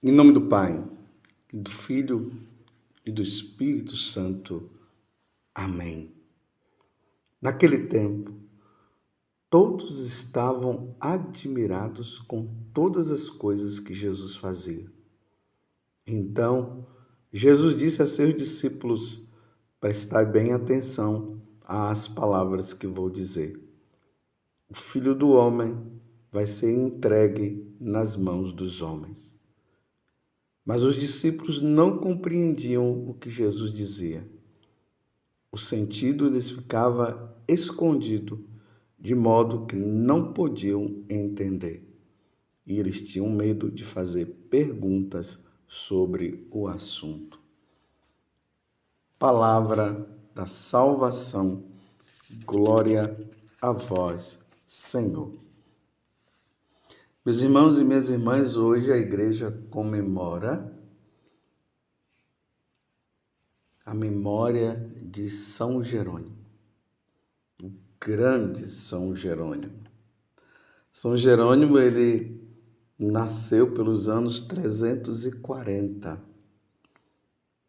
Em nome do Pai, do Filho e do Espírito Santo. Amém. Naquele tempo, todos estavam admirados com todas as coisas que Jesus fazia. Então, Jesus disse a seus discípulos: prestai bem atenção às palavras que vou dizer. O Filho do Homem vai ser entregue nas mãos dos homens. Mas os discípulos não compreendiam o que Jesus dizia. O sentido lhes ficava escondido, de modo que não podiam entender. E eles tinham medo de fazer perguntas sobre o assunto. Palavra da salvação. Glória a vós, Senhor. Meus irmãos e minhas irmãs, hoje a igreja comemora a memória de São Jerônimo, o grande São Jerônimo. São Jerônimo, ele nasceu pelos anos 340.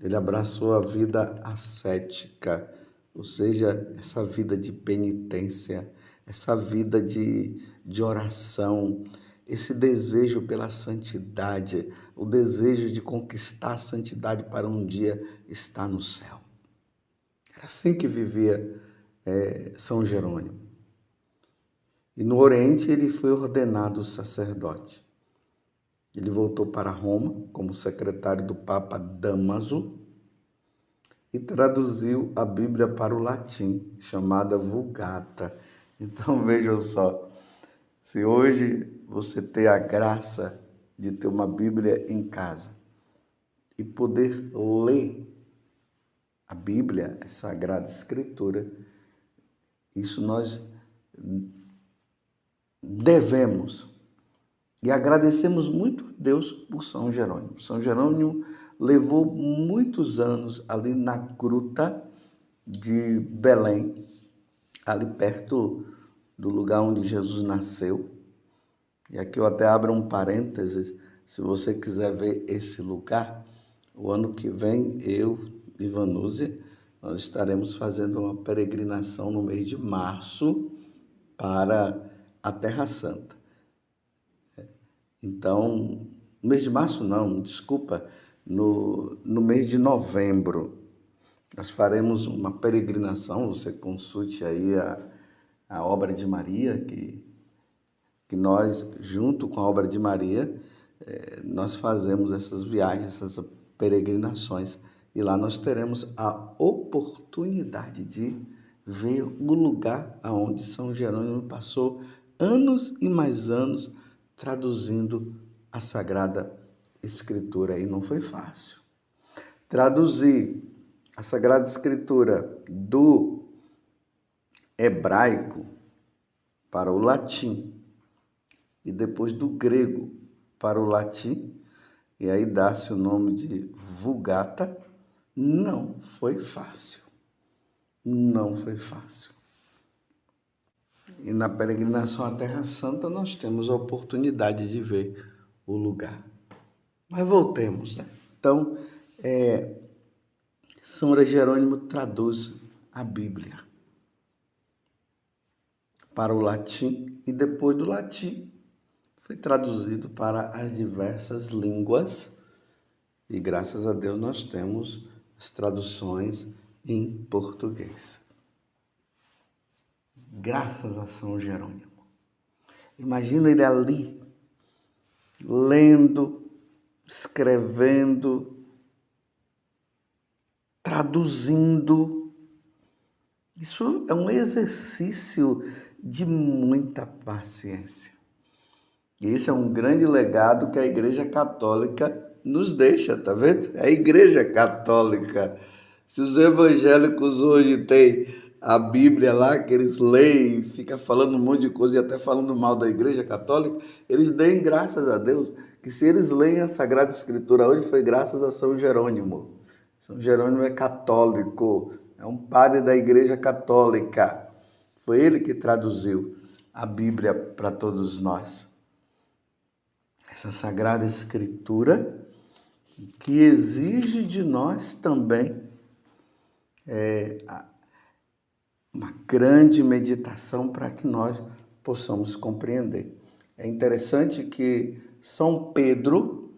Ele abraçou a vida ascética, ou seja, essa vida de penitência, essa vida de oração, esse desejo pela santidade, o desejo de conquistar a santidade para um dia estar no céu. Era assim que vivia São Jerônimo. E no Oriente ele foi ordenado sacerdote. Ele voltou para Roma como secretário do Papa Dámaso e traduziu a Bíblia para o latim, chamada Vulgata. Então vejam só, se hoje você ter a graça de ter uma Bíblia em casa e poder ler a Bíblia, a Sagrada Escritura, isso nós devemos e agradecemos muito a Deus por São Jerônimo. São Jerônimo levou muitos anos ali na gruta de Belém, ali perto do lugar onde Jesus nasceu. E aqui eu até abro um parênteses, se você quiser ver esse lugar, o ano que vem eu e Vanúzia, nós estaremos fazendo uma peregrinação no mês de março para a Terra Santa. Então, no mês de março não, desculpa, no mês de novembro, nós faremos uma peregrinação, você consulte aí a obra de Maria, que nós, junto com a obra de Maria, nós fazemos essas viagens, essas peregrinações, e lá nós teremos a oportunidade de ver o lugar onde São Jerônimo passou anos e mais anos traduzindo a Sagrada Escritura, e não foi fácil. Traduzir a Sagrada Escritura do hebraico para o latim e depois do grego para o latim, e aí dá-se o nome de Vulgata, não foi fácil. Não foi fácil. E na peregrinação à Terra Santa nós temos a oportunidade de ver o lugar. Mas voltemos, né? Então, São Jerônimo traduz a Bíblia para o latim e depois do latim foi traduzido para as diversas línguas e graças a Deus nós temos as traduções em português. Graças a São Jerônimo. Imagina ele ali, lendo, escrevendo, traduzindo. Isso é um exercício de muita paciência. E esse é um grande legado que a Igreja Católica nos deixa, tá vendo? É a Igreja Católica. Se os evangélicos hoje têm a Bíblia lá, que eles leem e ficam falando um monte de coisa e até falando mal da Igreja Católica, eles deem graças a Deus que se eles leem a Sagrada Escritura hoje foi graças a São Jerônimo. São Jerônimo é católico, é um padre da Igreja Católica. Foi ele que traduziu a Bíblia para todos nós. essa Sagrada Escritura, que exige de nós também uma grande meditação para que nós possamos compreender. É interessante que São Pedro,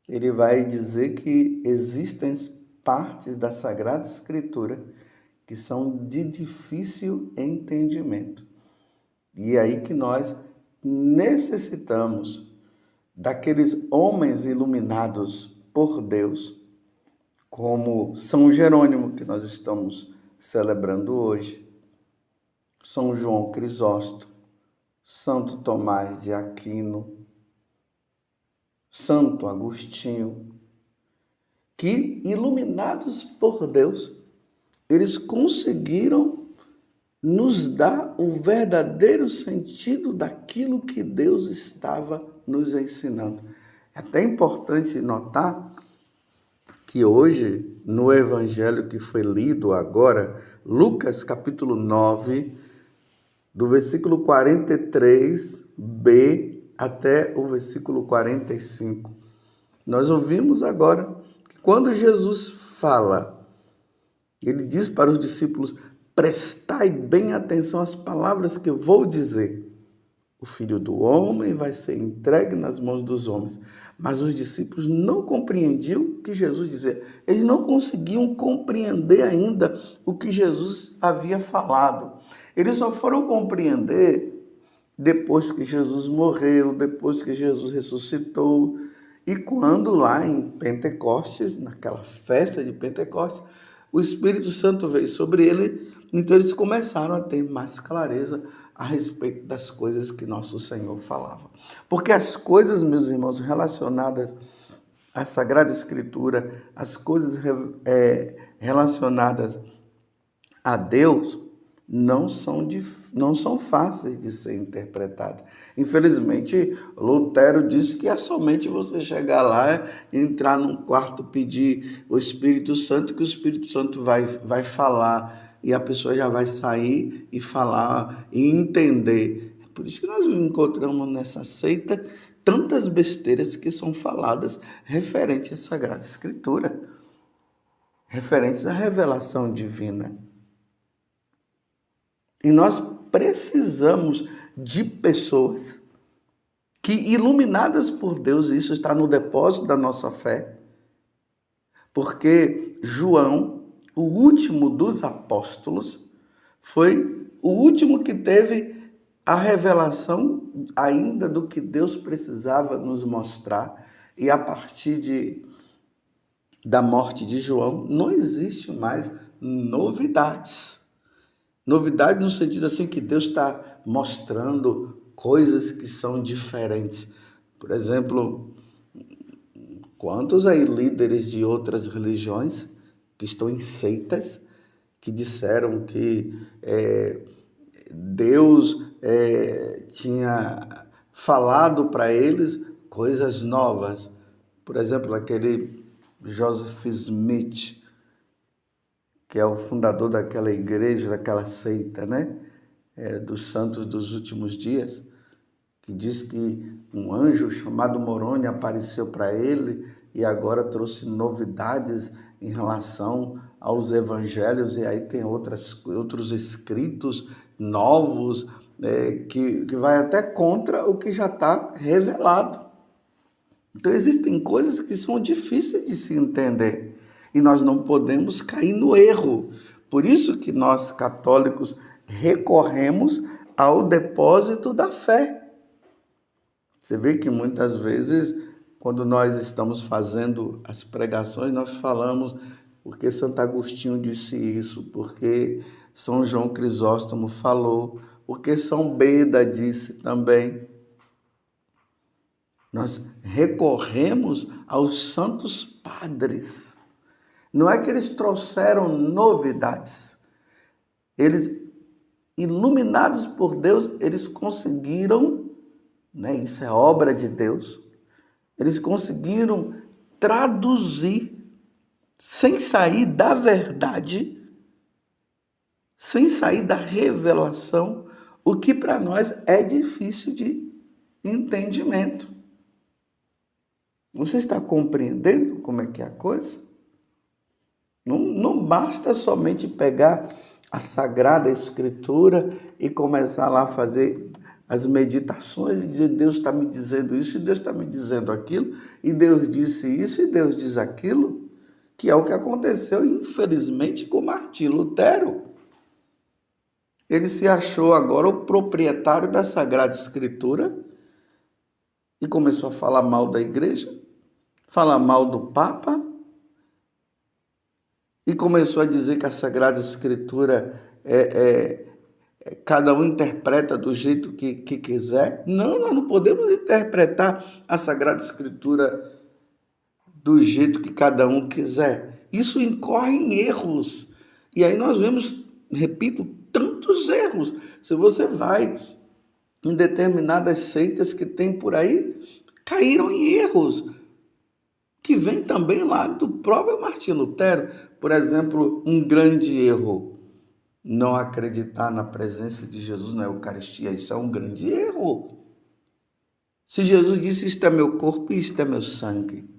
ele vai dizer que existem partes da Sagrada Escritura que são de difícil entendimento. E é aí que nós necessitamos daqueles homens iluminados por Deus, como São Jerônimo, que nós estamos celebrando hoje, São João Crisóstomo, Santo Tomás de Aquino, Santo Agostinho, que, iluminados por Deus, eles conseguiram nos dar o verdadeiro sentido daquilo que Deus estava nos ensinando. É até importante notar que hoje, no evangelho que foi lido agora, Lucas capítulo 9, do versículo 43b até o versículo 45, nós ouvimos agora que quando Jesus fala, ele diz para os discípulos: prestai bem atenção às palavras que eu vou dizer. O Filho do Homem vai ser entregue nas mãos dos homens. Mas os discípulos não compreendiam o que Jesus dizia. Eles não conseguiam compreender ainda o que Jesus havia falado. Eles só foram compreender depois que Jesus morreu, depois que Jesus ressuscitou. E quando lá em Pentecostes, naquela festa de Pentecostes, o Espírito Santo veio sobre ele, então eles começaram a ter mais clareza a respeito das coisas que nosso Senhor falava. Porque as coisas, meus irmãos, relacionadas à Sagrada Escritura, as coisas relacionadas a Deus, não são fáceis de ser interpretadas. Infelizmente, Lutero disse que é somente você chegar lá, entrar num quarto, pedir o Espírito Santo, que o Espírito Santo vai falar, e a pessoa já vai sair e falar e entender. É por isso que nós encontramos nessa seita tantas besteiras que são faladas referentes à Sagrada Escritura, referentes à revelação divina. E nós precisamos de pessoas que, iluminadas por Deus, isso está no depósito da nossa fé, porque João, o último dos apóstolos, foi o último que teve a revelação ainda do que Deus precisava nos mostrar. E a partir da morte de João, não existe mais novidades. Novidade no sentido assim que Deus está mostrando coisas que são diferentes. Por exemplo, quantos aí líderes de outras religiões que estão em seitas, que disseram que Deus tinha falado para eles coisas novas. Por exemplo, aquele Joseph Smith, que é o fundador daquela igreja, daquela seita, né? Dos santos dos últimos dias, que diz que um anjo chamado Moroni apareceu para ele e agora trouxe novidades em relação aos evangelhos, e aí tem outros escritos novos, que vai até contra o que já está revelado. Então existem coisas que são difíceis de se entender. E nós não podemos cair no erro. Por isso que nós, católicos, recorremos ao depósito da fé. Você vê que muitas vezes, quando nós estamos fazendo as pregações, nós falamos porque Santo Agostinho disse isso, porque São João Crisóstomo falou, porque São Beda disse também. Nós recorremos aos santos padres. Não é que eles trouxeram novidades. Eles, iluminados por Deus, eles conseguiram, né, isso é obra de Deus, eles conseguiram traduzir, sem sair da verdade, sem sair da revelação, o que para nós é difícil de entendimento. Você está compreendendo como é que é a coisa? Não basta somente pegar a Sagrada Escritura e começar lá a fazer as meditações de Deus está me dizendo isso, e Deus está me dizendo aquilo, e Deus disse isso, e Deus diz aquilo, que é o que aconteceu, infelizmente, com Martim Lutero. Ele se achou agora o proprietário da Sagrada Escritura e começou a falar mal da igreja, falar mal do Papa, e começou a dizer que a Sagrada Escritura cada um interpreta do jeito que quiser. Não, nós não podemos interpretar a Sagrada Escritura do jeito que cada um quiser. Isso incorre em erros. E aí nós vemos, repito, tantos erros. Se você vai em determinadas seitas que tem por aí, caíram em erros, que vem também lá do próprio Martim Lutero. Por exemplo, um grande erro, não acreditar na presença de Jesus na Eucaristia. Isso é um grande erro. Se Jesus disse, isto é meu corpo e isto é meu sangue.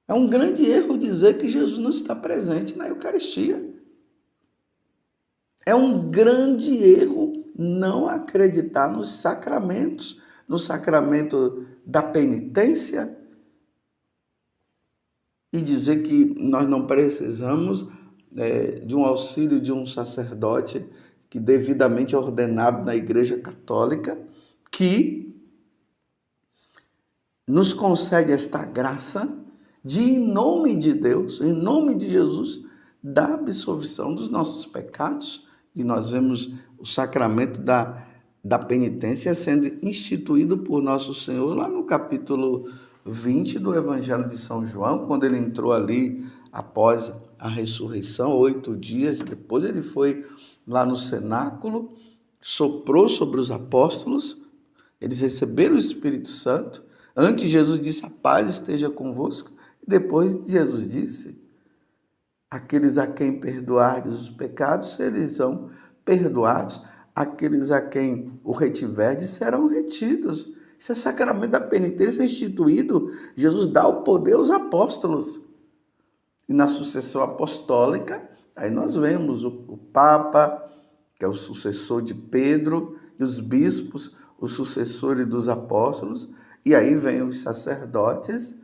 É um grande erro dizer que Jesus não está presente na Eucaristia. É um grande erro não acreditar nos sacramentos, no sacramento da penitência, e dizer que nós não precisamos de um auxílio de um sacerdote que devidamente ordenado na Igreja Católica, que nos concede esta graça de, em nome de Deus, em nome de Jesus, da absolvição dos nossos pecados. E nós vemos o sacramento da penitência sendo instituído por nosso Senhor lá no capítulo 20 do Evangelho de São João, quando ele entrou ali após a ressurreição, 8 dias depois, ele foi lá no cenáculo, soprou sobre os apóstolos, eles receberam o Espírito Santo. Antes Jesus disse, a paz esteja convosco, e depois Jesus disse, aqueles a quem perdoardes os pecados, eles são perdoados, aqueles a quem o retiverdes serão retidos. Isso é sacramento da penitência instituído. Jesus dá o poder aos apóstolos. E na sucessão apostólica, aí nós vemos o Papa, que é o sucessor de Pedro, e os bispos, os sucessores dos apóstolos, e aí vem os sacerdotes,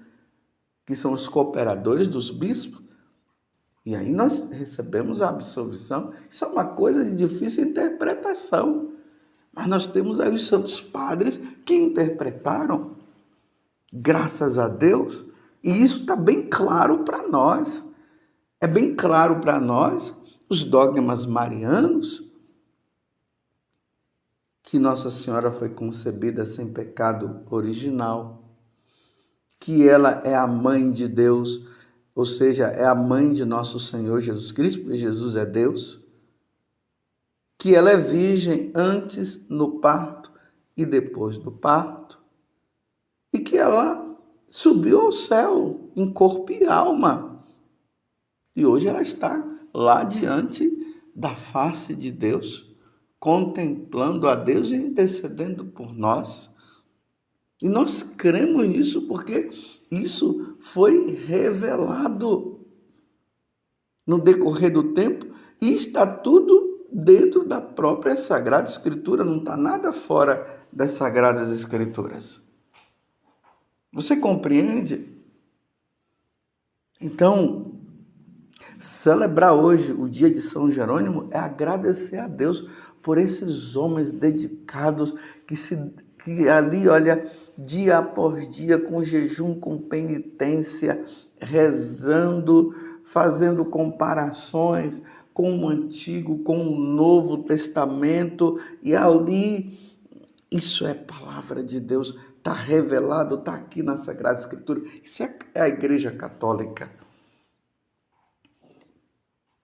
que são os cooperadores dos bispos, e aí nós recebemos a absolvição. Isso é uma coisa de difícil interpretação. Mas nós temos aí os santos padres que interpretaram, graças a Deus, e isso está bem claro para nós. É bem claro para nós, os dogmas marianos, que Nossa Senhora foi concebida sem pecado original, que ela é a mãe de Deus, ou seja, é a mãe de nosso Senhor Jesus Cristo, porque Jesus é Deus, que ela é virgem antes, no parto e depois do parto, e que ela subiu ao céu em corpo e alma. E hoje ela está lá diante da face de Deus, contemplando a Deus e intercedendo por nós. E nós cremos nisso porque isso foi revelado no decorrer do tempo e está tudo dentro da própria Sagrada Escritura, não está nada fora das Sagradas Escrituras. Você compreende? Então, celebrar hoje o dia de São Jerônimo é agradecer a Deus por esses homens dedicados que ali, olha, dia após dia, com jejum, com penitência, rezando, fazendo comparações com o Antigo, com o Novo Testamento, e ali, isso é palavra de Deus, está revelado, está aqui na Sagrada Escritura. Isso é a Igreja Católica.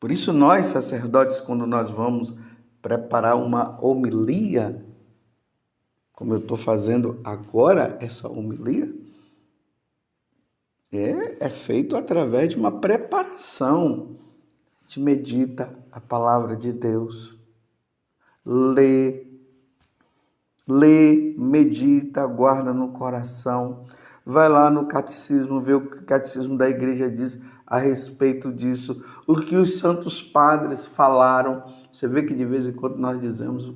Por isso nós, sacerdotes, quando nós vamos preparar uma homilia, como eu estou fazendo agora, essa homilia, é feito através de uma preparação. A gente medita a palavra de Deus, lê, medita, guarda no coração, Vai lá no catecismo, vê o que o catecismo da igreja diz a respeito disso, o que os santos padres falaram. Você vê que de vez em quando nós dizemos,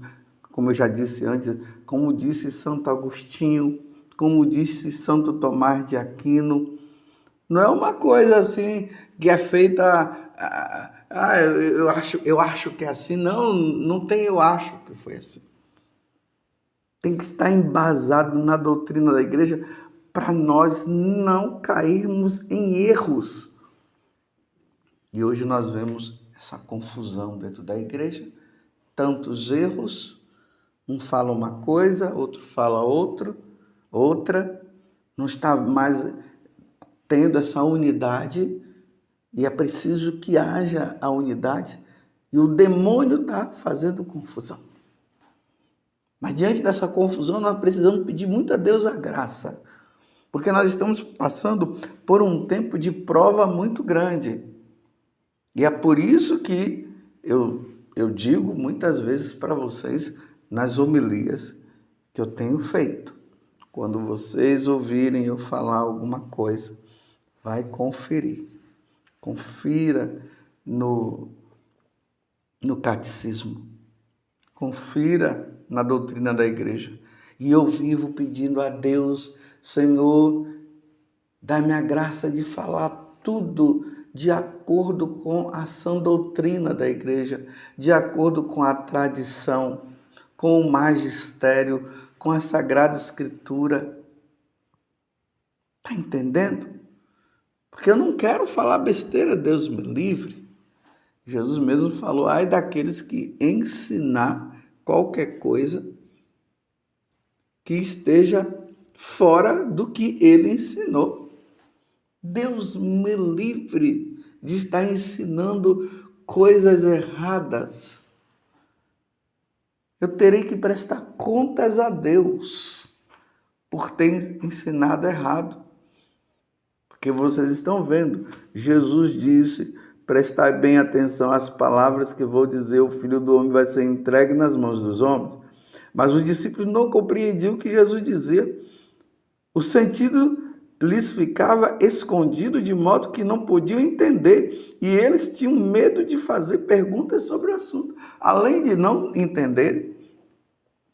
como eu já disse antes, como disse Santo Agostinho, como disse Santo Tomás de Aquino. Não é uma coisa assim que é feita, eu acho que é assim. Não, não tem eu acho que foi assim. Tem que estar embasado na doutrina da igreja para nós não cairmos em erros. E hoje nós vemos essa confusão dentro da igreja, tantos erros, um fala uma coisa, outro fala outra, não está mais tendo essa unidade, e é preciso que haja a unidade, e o demônio está fazendo confusão. Mas diante dessa confusão, nós precisamos pedir muito a Deus a graça, porque nós estamos passando por um tempo de prova muito grande. E é por isso que eu digo muitas vezes para vocês nas homilias que eu tenho feito. Quando vocês ouvirem eu falar alguma coisa, vai conferir. Confira no catecismo. Confira na doutrina da igreja. E eu vivo pedindo a Deus, Senhor, dá-me a graça de falar tudo de acordo com a sã doutrina da igreja, de acordo com a tradição, com o magistério, com a Sagrada Escritura. Está entendendo? Porque eu não quero falar besteira, Deus me livre. Jesus mesmo falou, ai daqueles que ensinar qualquer coisa que esteja fora do que ele ensinou. Deus me livre de estar ensinando coisas erradas. Eu terei que prestar contas a Deus por ter ensinado errado. Porque vocês estão vendo, Jesus disse, prestai bem atenção às palavras que vou dizer, o Filho do Homem vai ser entregue nas mãos dos homens. Mas os discípulos não compreendiam o que Jesus dizia. O sentido lhes ficava escondido de modo que não podiam entender. E eles tinham medo de fazer perguntas sobre o assunto. Além de não entenderem,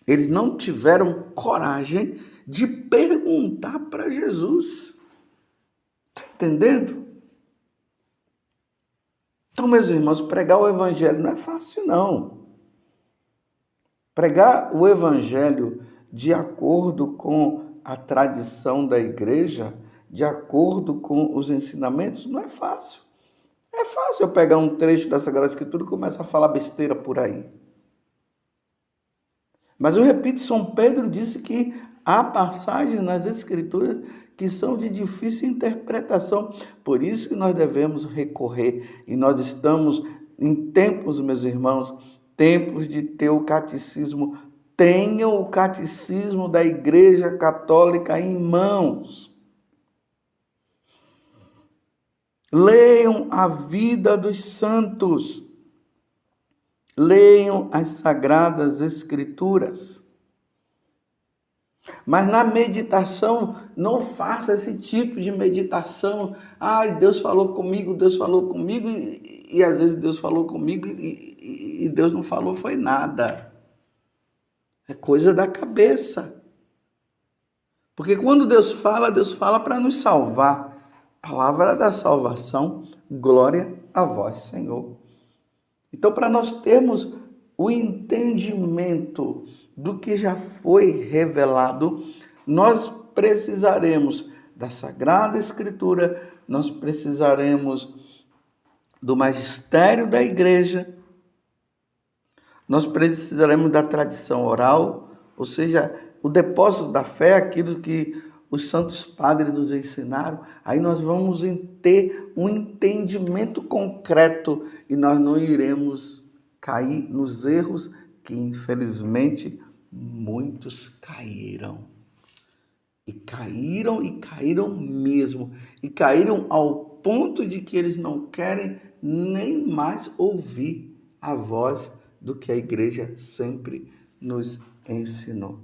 eles não tiveram coragem de perguntar para Jesus. Está entendendo? Então, meus irmãos, pregar o evangelho não é fácil, não. Pregar o evangelho de acordo com a tradição da igreja, de acordo com os ensinamentos, não é fácil. É fácil eu pegar um trecho da Sagrada Escritura e começar a falar besteira por aí. Mas eu repito, São Pedro disse que há passagens nas Escrituras que são de difícil interpretação. Por isso que nós devemos recorrer. E nós estamos em tempos, meus irmãos, tempos de ter o catecismo. Tenham o catecismo da Igreja Católica em mãos. Leiam a vida dos santos. Leiam as Sagradas Escrituras. Mas na meditação, não faça esse tipo de meditação. Ai, Deus falou comigo, e às vezes Deus falou comigo e Deus não falou foi nada. É coisa da cabeça. Porque quando Deus fala para nos salvar. Palavra da salvação, glória a vós, Senhor. Então, para nós termos o entendimento do que já foi revelado, nós precisaremos da Sagrada Escritura, nós precisaremos do magistério da igreja, nós precisaremos da tradição oral, ou seja, o depósito da fé, aquilo que os santos padres nos ensinaram. Aí nós vamos ter um entendimento concreto e nós não iremos cair nos erros que, infelizmente, muitos caíram. E caíram mesmo. E caíram ao ponto de que eles não querem nem mais ouvir a voz do que a igreja sempre nos ensinou.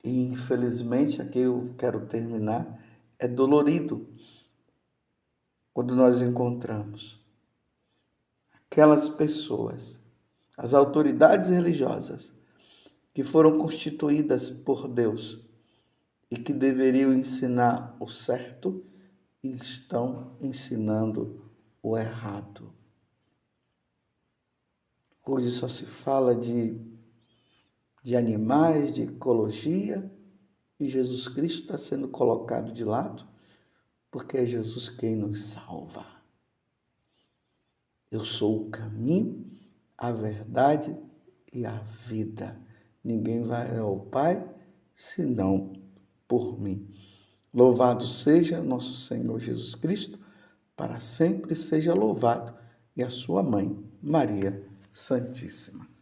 E infelizmente, aqui eu quero terminar, é dolorido quando nós encontramos aquelas pessoas, as autoridades religiosas que foram constituídas por Deus e que deveriam ensinar o certo e estão ensinando o errado. Hoje só se fala de animais, de ecologia, e Jesus Cristo está sendo colocado de lado, porque é Jesus quem nos salva. Eu sou o caminho, a verdade e a vida. Ninguém vai ao Pai senão por mim. Louvado seja nosso Senhor Jesus Cristo, para sempre seja louvado, e a sua mãe, Maria Santíssima.